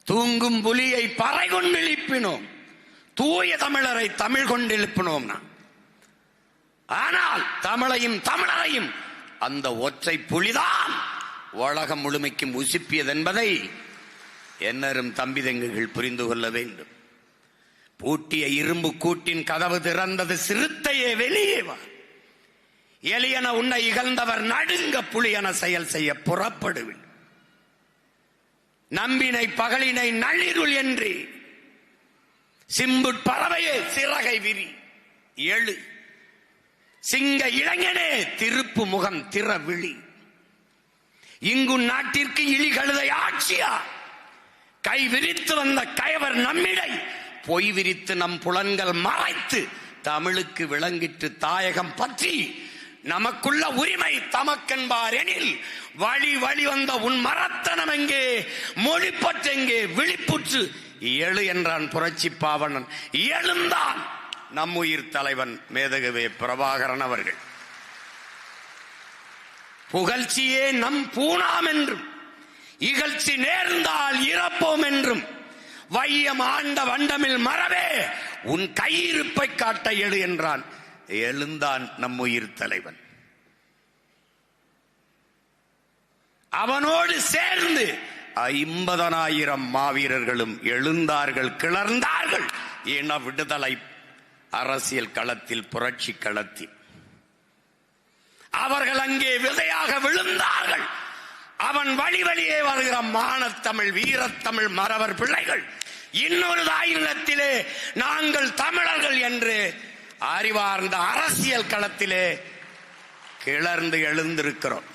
தூங்கும் புலியை பறை கொண்டு எழுப்பினோம், தூய தமிழரை தமிழ் கொண்டு எழுப்பினோம். ஆனால் தமிழையும் தமிழரையும் அந்த ஒற்றை புலிதான் உலகம் முழுமைக்கும் உசுப்பியது என்பதை என்னரும் தம்பி தங்கைகள் புரிந்து கொள்ள வேண்டும். பூட்டிய இரும்பு கூட்டின் கதவு திறந்தது, சிறுத்தையே வெளியே வா. எலியன உன்னை இகழ்ந்தவர் நடுங்க புலியன செயல் செய்ய புறப்படுவில். நம்பினை பகலினை நள்ளிருள் என்று சிம்புட் பறவையே சிறகை விரி எழு. சிங்க இளைஞனே திருப்பு முகம் திற விழி. இங்கு நாட்டிற்கு இழி கழுதை ஆட்சியா? கை விரித்து வந்த கயவர் நம்மிடை பொய் விரித்து நம் புலன்கள் மறைத்து தமிழுக்கு விளங்கிட்டு தாயகம் பற்றி நமக்குள்ள உரிமை தமக்கென்பார் எனில் வழி வழி வந்த உன் மரத்தனம் எங்கே, மொழிப்பற்றெங்கே, விழிப்புற்று எழு என்றான் புரட்சி பாவனன். எழுந்தான் நம் உயிர் தலைவன் மேதகவே பிரபாகரன் அவர்கள். புகழ்ச்சியே நம் பூணாம் என்றும் இகழ்ச்சி நேர்ந்தால் இறப்போம் என்றும் வையம் ஆண்ட வண்டமில் மரவே உன் கையிருப்பை காட்ட எழு என்றான். எழுந்தான் நம் உயிர் தலைவன். அவனோடு சேர்ந்து 50,000 மாவீரர்களும் எழுந்தார்கள், கிளர்ந்தார்கள். இன விடுதலை அரசியல் களத்தில், புரட்சி களத்தில் அவர்கள் அங்கே விதையாக விழுந்தார்கள். அவன் வழி வழியே வருகிற மானத்தமிழ் வீரத்தமிழ் மறவர் பிள்ளைகள் இன்னொரு தாயினத்திலே நாங்கள் தமிழர்கள் என்று அறிவார்ந்த அரசியல் களத்திலே கிளர்ந்து எழுந்திருக்கிறோம்.